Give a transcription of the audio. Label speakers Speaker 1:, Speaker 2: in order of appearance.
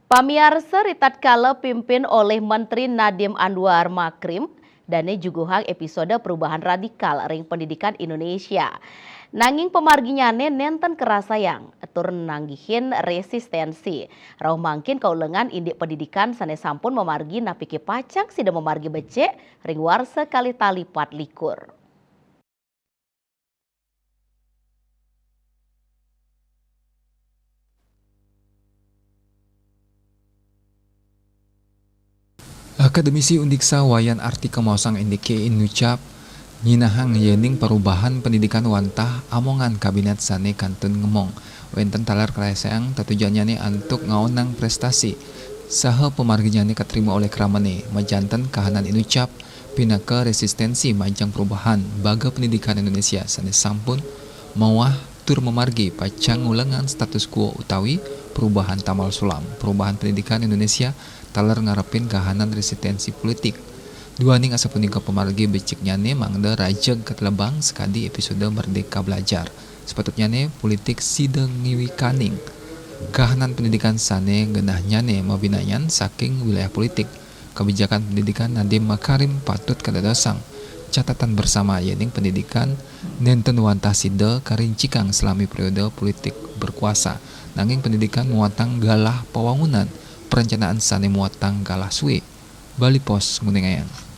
Speaker 1: Pamiarsa ritat kala pimpin oleh Menteri Nadiem Anwar Makrim dane juguhang episode perubahan radikal ring pendidikan Indonesia. Nanging pemarginyane nenten kerasa yang atur nanggihin resistensi. Rauh mangkin kaulengan indik pendidikan sanesampun memargi napiki pacak sida memargi becek ring warsa kali talipat likur.
Speaker 2: Akademisi Undiksa Wayan Artika Mosang Indike Inucap nyinahang yening perubahan pendidikan wantah amongan kabinet sane kantun ngemong wenten talar keraseang tatujannya antuk ngaonang prestasi saha pemarginyane katerima oleh kramane majanten kahanan Inucap pinaka resistensi majang perubahan baga pendidikan Indonesia sane sampun mawah tur memargi pacang ulengan status quo utawi perubahan tamal sulam perubahan pendidikan Indonesia talar ngarepin kahanan resistensi politik. Duaning asa punika pemargi becik nyane mangda rajeg ketelebang sekadi episode Merdeka Belajar. Sepatutnya ne politik sideng ngiwikaning. Kahanan pendidikan sane genah nyane mabinayan saking wilayah politik. Kebijakan pendidikan Nadiem Makarim patut kadadosang. Catatan bersama yening pendidikan nenten wantah sida karincikang selami periode politik berkuasa. Nanging pendidikan muatang galah pewangunan perencanaan sane muatang galah suwe. Bali Pos Nguningayang.